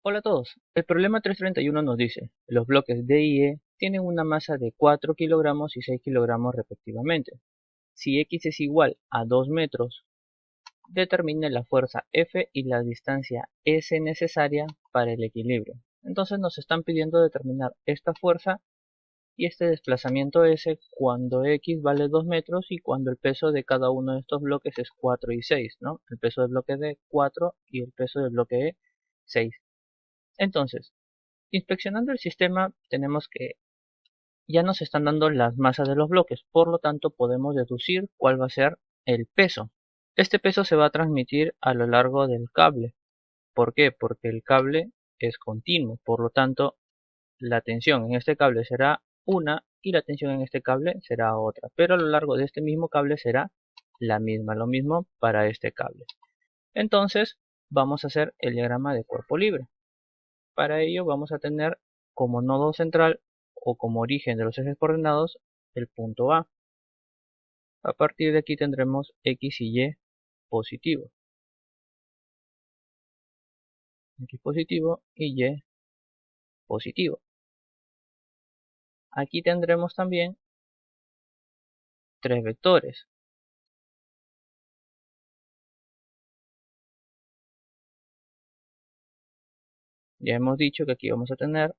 Hola a todos. El problema 331 nos dice, los bloques D y E tienen una masa de 4 kilogramos y 6 kilogramos respectivamente. Si X es igual a 2 metros, determine la fuerza F y la distancia S necesaria para el equilibrio. Entonces nos están pidiendo determinar esta fuerza y este desplazamiento S cuando X vale 2 metros y cuando el peso de cada uno de estos bloques es 4 y 6, ¿no? El peso del bloque D 4 y el peso del bloque E 6. Entonces, inspeccionando el sistema tenemos que ya nos están dando las masas de los bloques, por lo tanto podemos deducir cuál va a ser el peso. Este peso se va a transmitir a lo largo del cable. ¿Por qué? Porque el cable es continuo, por lo tanto la tensión en este cable será una y la tensión en este cable será otra, pero a lo largo de este mismo cable será la misma, lo mismo para este cable. Entonces vamos a hacer el diagrama de cuerpo libre. Para ello vamos a tener como nodo central o como origen de los ejes coordenados el punto A. A partir de aquí tendremos X y Y positivo. X positivo y Y positivo. Aquí tendremos también tres vectores. Ya hemos dicho que aquí vamos a tener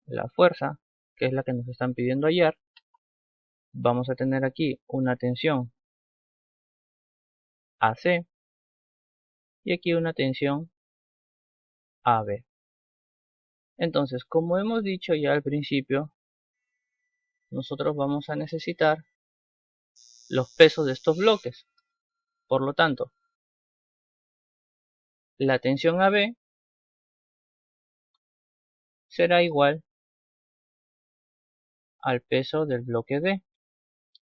la fuerza, que es la que nos están pidiendo hallar. Vamos a tener aquí una tensión AC y aquí una tensión AB. Entonces, como hemos dicho ya al principio, nosotros vamos a necesitar los pesos de estos bloques. Por lo tanto, la tensión AB será igual al peso del bloque D.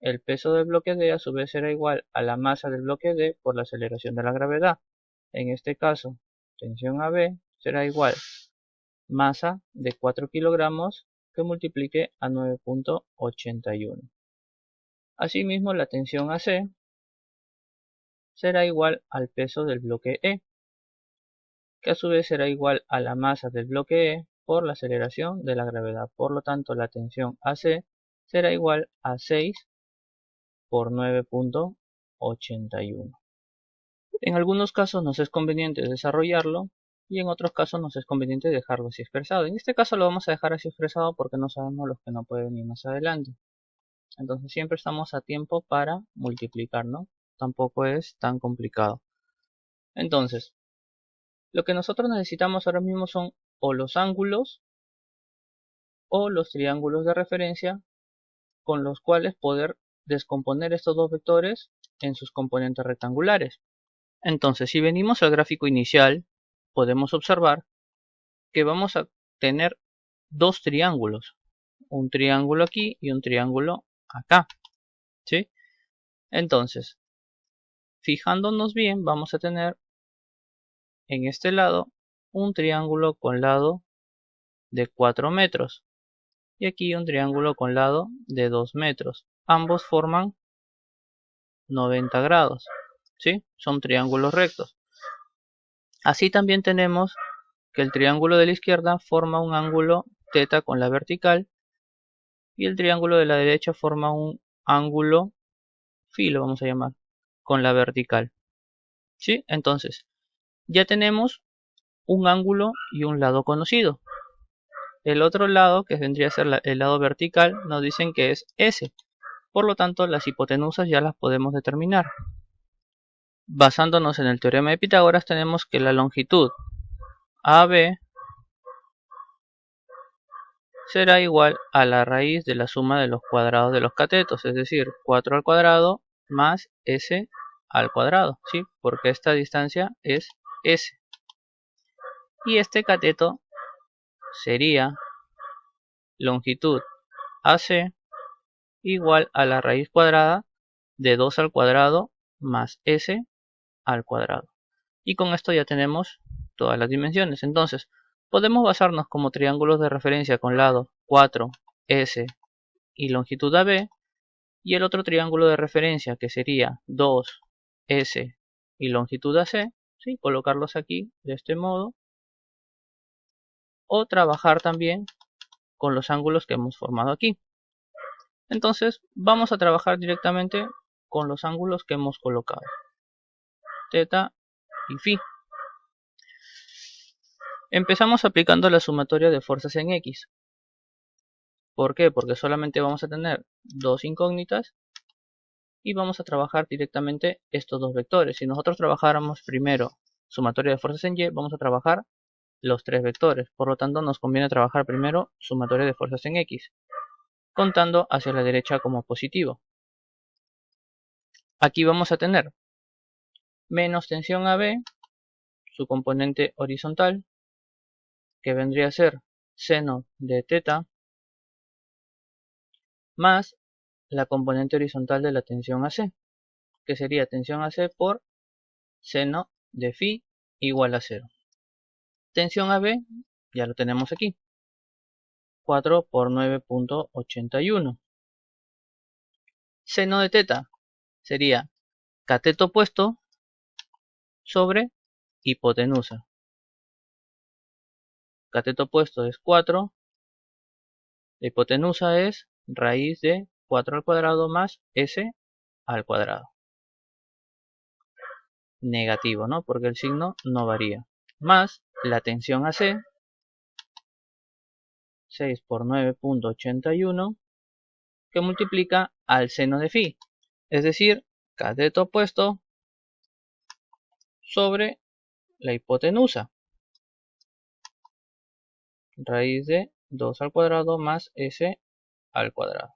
El peso del bloque D a su vez será igual a la masa del bloque D por la aceleración de la gravedad. En este caso, tensión AB será igual masa de 4 kilogramos que multiplique a 9.81. Asimismo, la tensión AC será igual al peso del bloque E, que a su vez será igual a la masa del bloque E por la aceleración de la gravedad. Por lo tanto, la tensión AC será igual a 6 por 9.81. En algunos casos nos es conveniente desarrollarlo y en otros casos nos es conveniente dejarlo así expresado. En este caso lo vamos a dejar así expresado porque no sabemos los que no pueden ir más adelante. Entonces siempre estamos a tiempo para multiplicar, ¿no? Tampoco es tan complicado. Entonces, lo que nosotros necesitamos ahora mismo son o los ángulos o los triángulos de referencia con los cuales poder descomponer estos dos vectores en sus componentes rectangulares. Entonces, si venimos al gráfico inicial, podemos observar que vamos a tener dos triángulos, un triángulo aquí y un triángulo acá, ¿sí? Entonces, fijándonos bien, vamos a tener en este lado un triángulo con lado de 4 metros y aquí un triángulo con lado de 2 metros. Ambos forman 90 grados, ¿sí? Son triángulos rectos. Así también tenemos que el triángulo de la izquierda forma un ángulo θ con la vertical y el triángulo de la derecha forma un ángulo phi, lo vamos a llamar, con la vertical, ¿sí? Entonces, ya tenemos un ángulo y un lado conocido. El otro lado, que vendría a ser el lado vertical, nos dicen que es S. Por lo tanto, las hipotenusas ya las podemos determinar. Basándonos en el teorema de Pitágoras, tenemos que la longitud AB será igual a la raíz de la suma de los cuadrados de los catetos, es decir, 4 al cuadrado más S al cuadrado, ¿sí? Porque esta distancia es S. Y este cateto sería longitud AC igual a la raíz cuadrada de 2 al cuadrado más S al cuadrado. Y con esto ya tenemos todas las dimensiones. Entonces, podemos basarnos como triángulos de referencia con lado 4, S y longitud AB, y el otro triángulo de referencia que sería 2, S y longitud AC, ¿sí? Colocarlos aquí de este modo, o trabajar también con los ángulos que hemos formado aquí. Entonces vamos a trabajar directamente con los ángulos que hemos colocado, teta y phi. Empezamos aplicando la sumatoria de fuerzas en X. ¿Por qué? Porque solamente vamos a tener dos incógnitas y vamos a trabajar directamente estos dos vectores. Si nosotros trabajáramos primero sumatoria de fuerzas en Y, vamos a trabajar los tres vectores. Por lo tanto, nos conviene trabajar primero sumatoria de fuerzas en X, contando hacia la derecha como positivo. Aquí vamos a tener menos tensión AB, su componente horizontal, que vendría a ser seno de teta, más la componente horizontal de la tensión AC, que sería tensión AC por seno de phi igual a 0. Tensión AB ya lo tenemos aquí, 4 por 9.81. Seno de teta sería cateto opuesto sobre hipotenusa. Cateto opuesto es 4, la hipotenusa es raíz de 4 al cuadrado más s al cuadrado. Negativo, ¿no? Porque el signo no varía. Más la tensión AC, 6 por 9.81, que multiplica al seno de phi. Es decir, cateto opuesto sobre la hipotenusa. Raíz de 2 al cuadrado más s al cuadrado.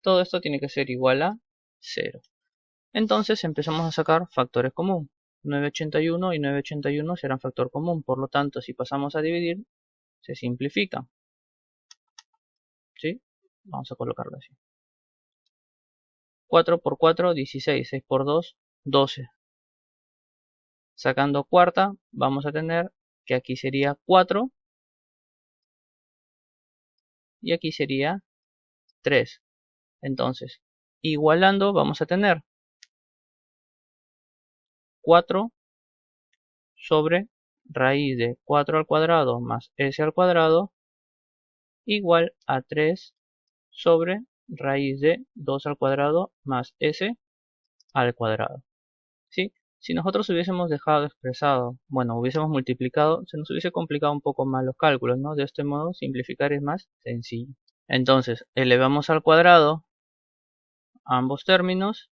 Todo esto tiene que ser igual a 0. Entonces empezamos a sacar factores comunes. 981 y 981 serán factor común. Por lo tanto, si pasamos a dividir, se simplifica. ¿Sí? Vamos a colocarlo así. 4 por 4, 16. 6 por 2, 12. Sacando cuarta, vamos a tener que aquí sería 4 y aquí sería 3. Entonces, igualando, vamos a tener 4 sobre raíz de 4 al cuadrado más s al cuadrado igual a 3 sobre raíz de 2 al cuadrado más s al cuadrado. ¿Sí? Si nosotros hubiésemos dejado expresado, bueno, hubiésemos multiplicado, se nos hubiese complicado un poco más los cálculos, ¿no? De este modo, simplificar es más sencillo. Entonces, elevamos al cuadrado ambos términos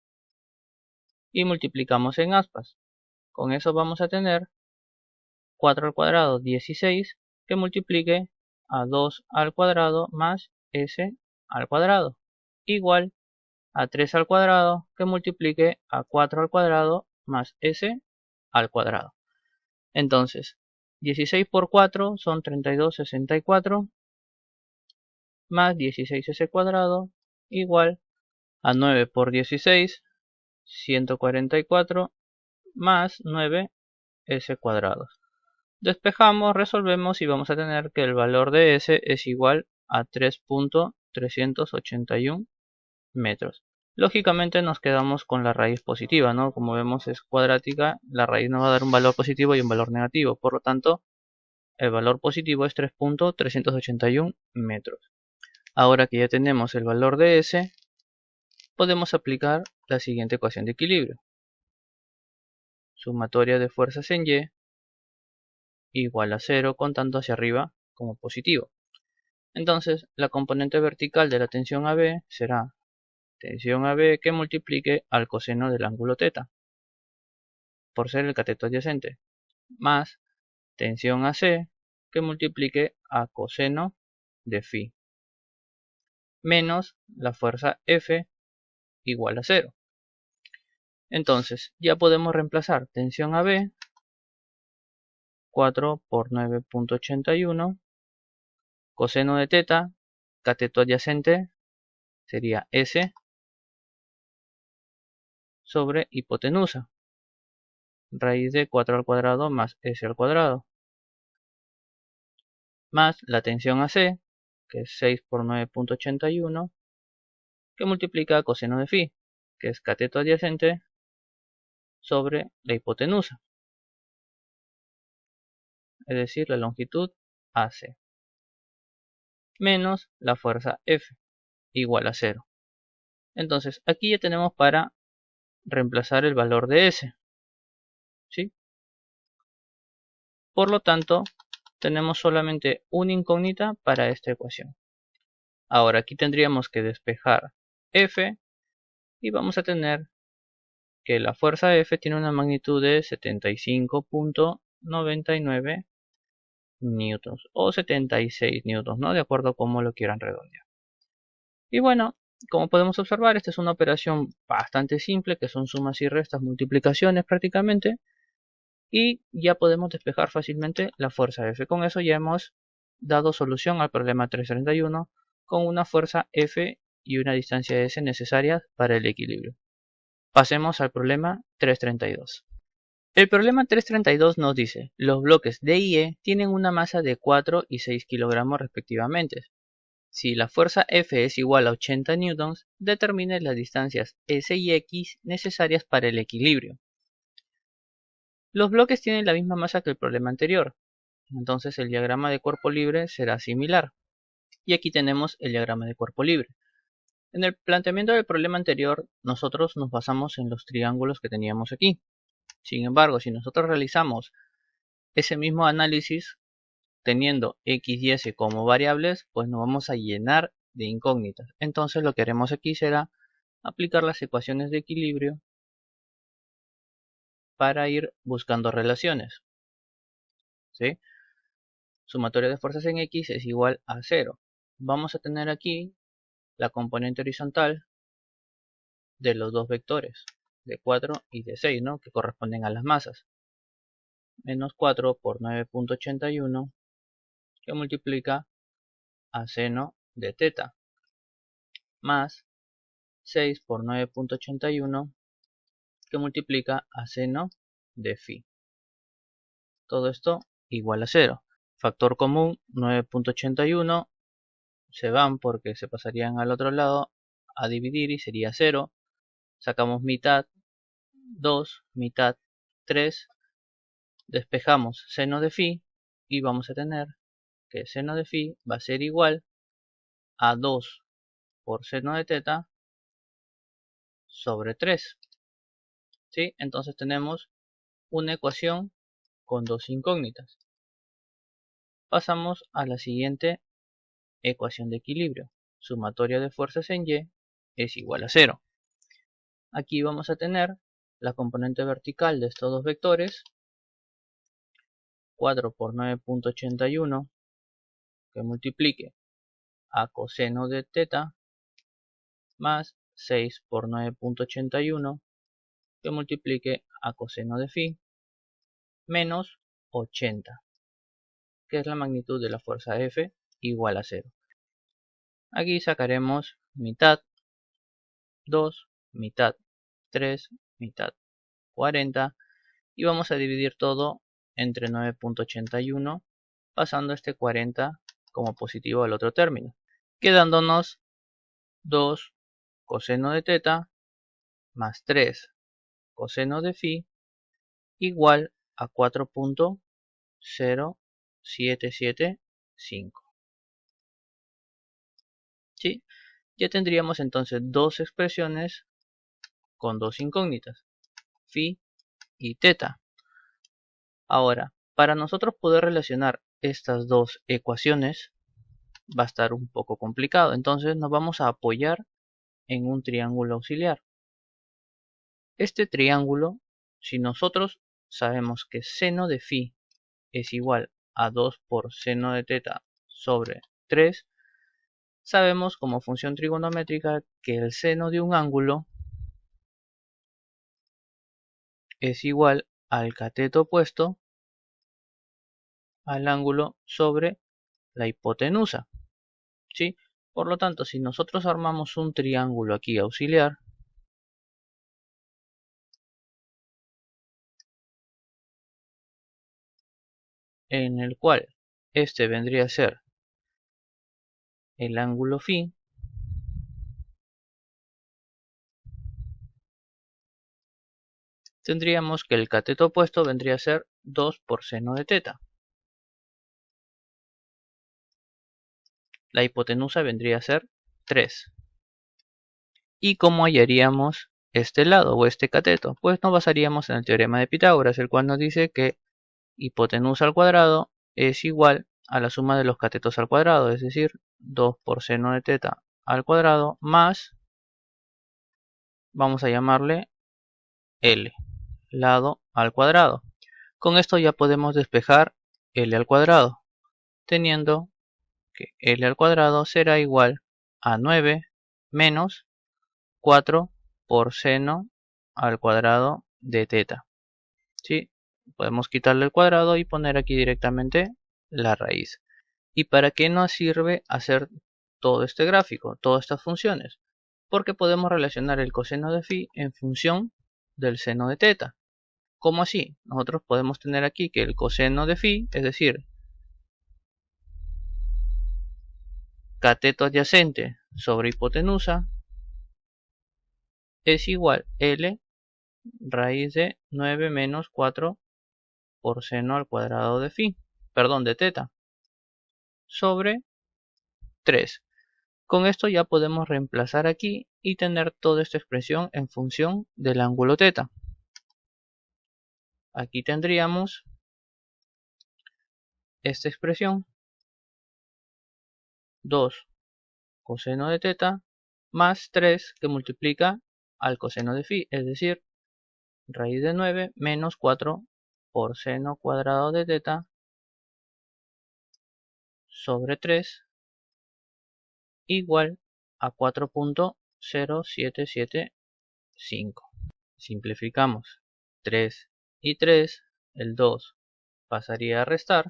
y multiplicamos en aspas. Con eso vamos a tener 4 al cuadrado 16 que multiplique a 2 al cuadrado más s al cuadrado igual a 3 al cuadrado que multiplique a 4 al cuadrado más s al cuadrado. Entonces, 16 por 4 son 32,64 más 16s cuadrado igual a 9 por 16, 144 más 9s cuadrados. Despejamos, resolvemos y vamos a tener que el valor de S es igual a 3.381 metros. Lógicamente nos quedamos con la raíz positiva, ¿no? Como vemos es cuadrática, la raíz nos va a dar un valor positivo y un valor negativo. Por lo tanto, el valor positivo es 3.381 metros. Ahora que ya tenemos el valor de S, podemos aplicar la siguiente ecuación de equilibrio. Sumatoria de fuerzas en Y igual a 0 contando hacia arriba como positivo. Entonces, la componente vertical de la tensión AB será tensión AB que multiplique al coseno del ángulo θ, por ser el cateto adyacente, más tensión AC que multiplique a coseno de phi, menos la fuerza F igual a 0. Entonces, ya podemos reemplazar tensión AB, 4 por 9.81, coseno de θ, cateto adyacente, sería S sobre hipotenusa, raíz de 4 al cuadrado más S al cuadrado, más la tensión AC, que es 6 por 9.81, que multiplica coseno de phi, que es cateto adyacente, sobre la hipotenusa. es decir, la longitud AC, menos la fuerza F, igual a 0. Entonces, aquí ya tenemos para reemplazar el valor de S, ¿sí? Por lo tanto, tenemos solamente una incógnita para esta ecuación. Ahora aquí tendríamos que despejar F y vamos a tener que la fuerza F tiene una magnitud de 75.99 newtons o 76 newtons, ¿no? De acuerdo a cómo lo quieran redondear. Y bueno, como podemos observar, esta es una operación bastante simple, que son sumas y restas, multiplicaciones prácticamente, y ya podemos despejar fácilmente la fuerza F. Con eso ya hemos dado solución al problema 331 con una fuerza F y una distancia S necesarias para el equilibrio. Pasemos al problema 332. El problema 332 nos dice, los bloques D y E tienen una masa de 4 y 6 kilogramos respectivamente. Si la fuerza F es igual a 80 newtons, determine las distancias S y X necesarias para el equilibrio. Los bloques tienen la misma masa que el problema anterior, entonces el diagrama de cuerpo libre será similar. Y aquí tenemos el diagrama de cuerpo libre. En el planteamiento del problema anterior, nosotros nos basamos en los triángulos que teníamos aquí. Sin embargo, si nosotros realizamos ese mismo análisis teniendo X y S como variables, pues nos vamos a llenar de incógnitas. Entonces lo que haremos aquí será aplicar las ecuaciones de equilibrio para ir buscando relaciones, ¿sí? Sumatoria de fuerzas en X es igual a 0. Vamos a tener aquí la componente horizontal de los dos vectores, de 4 y de 6, ¿no? Que corresponden a las masas. Menos 4 por 9.81 que multiplica a seno de teta, más 6 por 9.81 que multiplica a seno de phi. Todo esto igual a 0. Factor común 9.81 se van porque se pasarían al otro lado a dividir y sería 0. Sacamos mitad, 2, mitad, 3. Despejamos seno de phi y vamos a tener que seno de phi va a ser igual a 2 por seno de teta sobre 3. ¿Sí? Entonces tenemos una ecuación con dos incógnitas. Pasamos a la siguiente ecuación de equilibrio. Sumatoria de fuerzas en Y es igual a 0. Aquí vamos a tener la componente vertical de estos dos vectores, 4 por 9.81 que multiplique a coseno de teta más 6 por 9.81 que multiplique a coseno de phi menos 80, que es la magnitud de la fuerza F igual a 0. Aquí sacaremos mitad, 2, mitad, 3, mitad, 40 y vamos a dividir todo entre 9.81 pasando este 40 como positivo al otro término, quedándonos 2 coseno de teta más 3 coseno de phi igual a 4.0775. ¿Sí? Ya tendríamos entonces dos expresiones con dos incógnitas, phi y teta. Ahora, para nosotros poder relacionar estas dos ecuaciones va a estar un poco complicado, entonces nos vamos a apoyar en un triángulo auxiliar. Este triángulo, si nosotros sabemos que seno de phi es igual a 2 por seno de teta sobre 3, sabemos como función trigonométrica que el seno de un ángulo es igual al cateto opuesto al ángulo sobre la hipotenusa, ¿sí? Por lo tanto, si nosotros armamos un triángulo aquí auxiliar, en el cual este vendría a ser el ángulo phi, tendríamos que el cateto opuesto vendría a ser 2 por seno de teta. la hipotenusa vendría a ser 3. ¿Y cómo hallaríamos este lado o este cateto? Pues nos basaríamos en el teorema de Pitágoras, el cual nos dice que hipotenusa al cuadrado es igual a la suma de los catetos al cuadrado, es decir, 2 por seno de teta al cuadrado más, vamos a llamarle L, lado al cuadrado. Con esto ya podemos despejar L al cuadrado, teniendo que L al cuadrado será igual a 9 menos 4 por seno al cuadrado de teta. ¿Sí? Podemos quitarle el cuadrado y poner aquí directamente la raíz. ¿Y para qué nos sirve hacer todo este gráfico, todas estas funciones? Porque podemos relacionar el coseno de phi en función del seno de teta. ¿Cómo así? Nosotros podemos tener aquí que el coseno de phi, es decir, cateto adyacente sobre hipotenusa, es igual a L raíz de 9 menos 4 por seno al cuadrado de phi, perdón, de teta, sobre 3. Con esto ya podemos reemplazar aquí y tener toda esta expresión en función del ángulo teta. Aquí tendríamos esta expresión, 2 coseno de teta más 3 que multiplica al coseno de phi, es decir, raíz de 9 menos 4 por seno cuadrado de teta sobre 3 igual a 4.0775. Simplificamos 3 y 3, el 2 pasaría a restar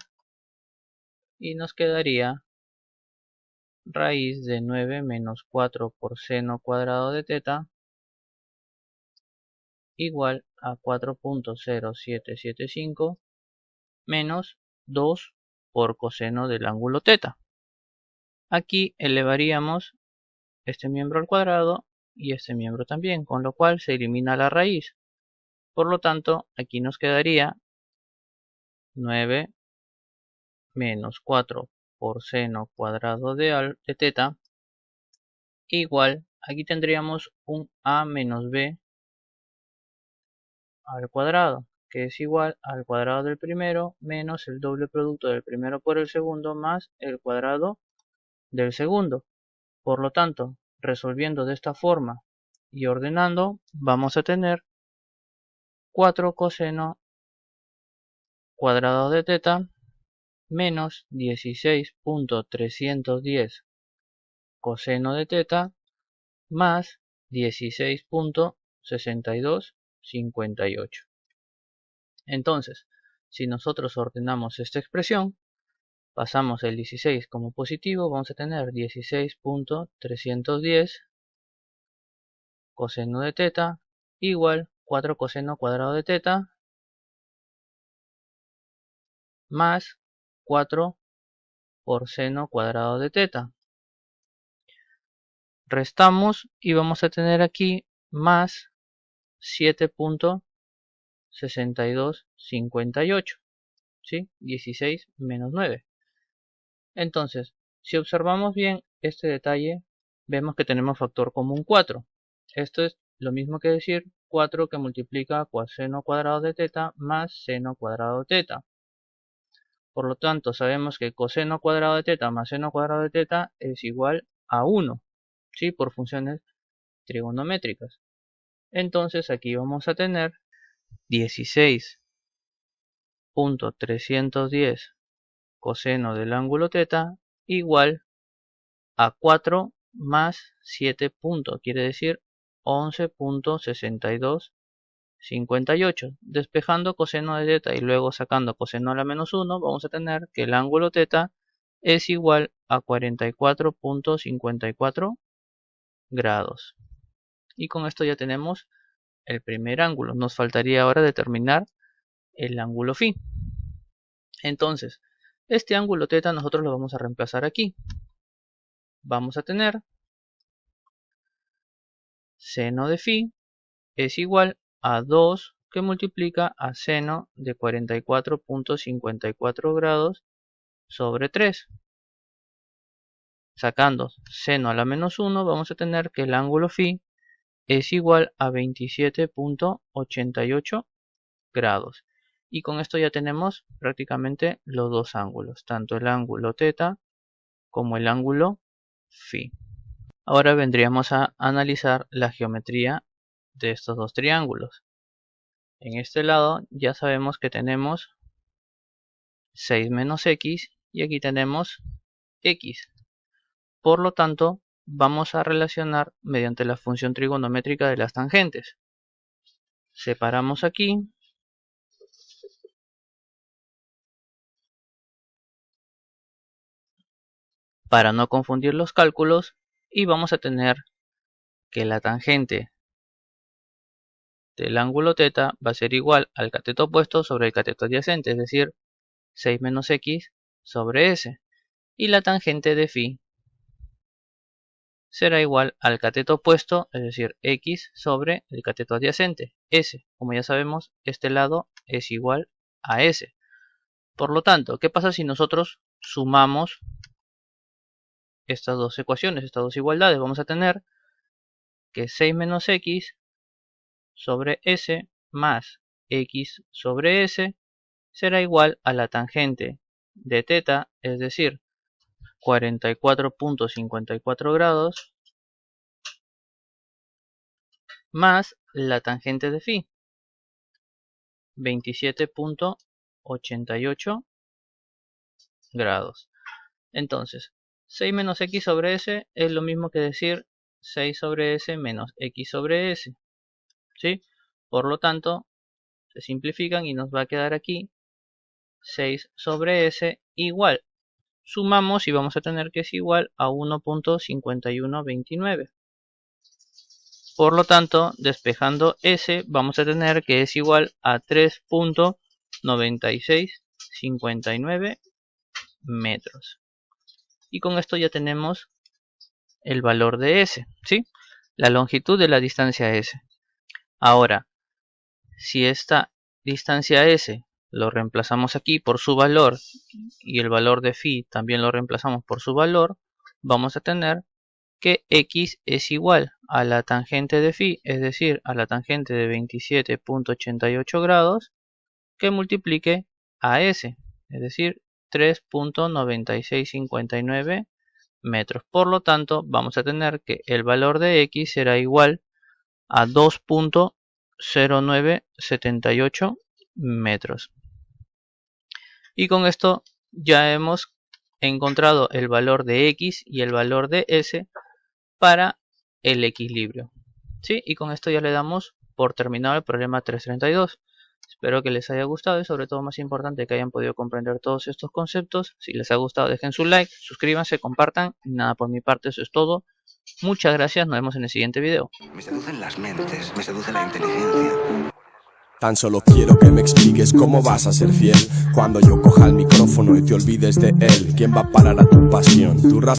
y nos quedaría raíz de 9 menos 4 por seno cuadrado de teta igual a 4.0775 menos 2 por coseno del ángulo teta. Aquí elevaríamos este miembro al cuadrado y este miembro también, con lo cual se elimina la raíz. Por lo tanto, aquí nos quedaría 9 menos 4 por seno cuadrado de teta igual, aquí tendríamos un a menos b al cuadrado, que es igual al cuadrado del primero menos el doble producto del primero por el segundo más el cuadrado del segundo. Por lo tanto, resolviendo de esta forma y ordenando, vamos a tener 4 coseno cuadrado de teta menos 16.310 coseno de teta más 16.6258. Entonces, si nosotros ordenamos esta expresión, pasamos el 16 como positivo, vamos a tener 16.310 coseno de teta igual 4 coseno cuadrado de teta más 4 por seno cuadrado de teta. Restamos y vamos a tener aquí más 7.6258, ¿sí? 16 menos 9. Entonces, si observamos bien este detalle, vemos que tenemos factor común 4. Esto es lo mismo que decir 4 que multiplica coseno cuadrado de teta más seno cuadrado de teta. Por lo tanto, sabemos que coseno cuadrado de teta más seno cuadrado de teta es igual a 1, ¿sí? Por funciones trigonométricas. Entonces aquí vamos a tener 16.310 coseno del ángulo teta igual a 4 más 7 puntos, quiere decir 11.6258. Despejando coseno de teta y luego sacando coseno a la menos 1, vamos a tener que el ángulo teta es igual a 44.54 grados. Y con esto ya tenemos el primer ángulo. Nos faltaría ahora determinar el ángulo phi. Entonces, este ángulo teta nosotros lo vamos a reemplazar aquí. Vamos a tener seno de phi es igual a 2 que multiplica a seno de 44.54 grados sobre 3. sacando seno a la menos 1, vamos a tener que el ángulo φ es igual a 27.88 grados. Y con esto ya tenemos prácticamente los dos ángulos, tanto el ángulo θ como el ángulo φ. Ahora vendríamos a analizar la geometría de estos dos triángulos. En este lado ya sabemos que tenemos 6 menos x y aquí tenemos x. Por lo tanto, vamos a relacionar mediante la función trigonométrica de las tangentes. Separamos aquí. Para no confundir los cálculos, y vamos a tener que la tangente del ángulo θ va a ser igual al cateto opuesto sobre el cateto adyacente, es decir, 6 menos x sobre s. Y la tangente de φ será igual al cateto opuesto, es decir, x sobre el cateto adyacente, s. Como ya sabemos, este lado es igual a s. Por lo tanto, ¿qué pasa si nosotros sumamos estas dos ecuaciones, estas dos igualdades? Vamos a tener que 6 menos x sobre s más x sobre s será igual a la tangente de θ, es decir, 44.54 grados, más la tangente de φ, 27.88 grados. Entonces, 6 menos x sobre s es lo mismo que decir 6 sobre s menos x sobre s. ¿Sí? Por lo tanto, se simplifican y nos va a quedar aquí 6 sobre s igual. Sumamos y vamos a tener que es igual a 1.5129. Por lo tanto, despejando s, vamos a tener que es igual a 3.9659 metros. Y con esto ya tenemos el valor de s, ¿sí? La longitud de la distancia s. Ahora, si esta distancia s lo reemplazamos aquí por su valor y el valor de φ también lo reemplazamos por su valor, vamos a tener que x es igual a la tangente de φ, es decir, a la tangente de 27.88 grados, que multiplique a s, es decir, 3.9659 metros. Por lo tanto, vamos a tener que el valor de x será igual a 2.0978 metros. Y con esto ya hemos encontrado el valor de x y el valor de s para el equilibrio. ¿Sí? Y con esto ya le damos por terminado el problema 332. Espero que les haya gustado y sobre todo más importante que hayan podido comprender todos estos conceptos. Si les ha gustado dejen su like, suscríbanse, compartan. Y nada, por mi parte eso es todo. Muchas gracias, nos vemos en el siguiente video. Me seducen las mentes, me seduce la inteligencia. Tan solo quiero que me expliques cómo vas a ser fiel cuando yo coja el micrófono y te olvides de él. ¿Quién va a parar a tu pasión? Tu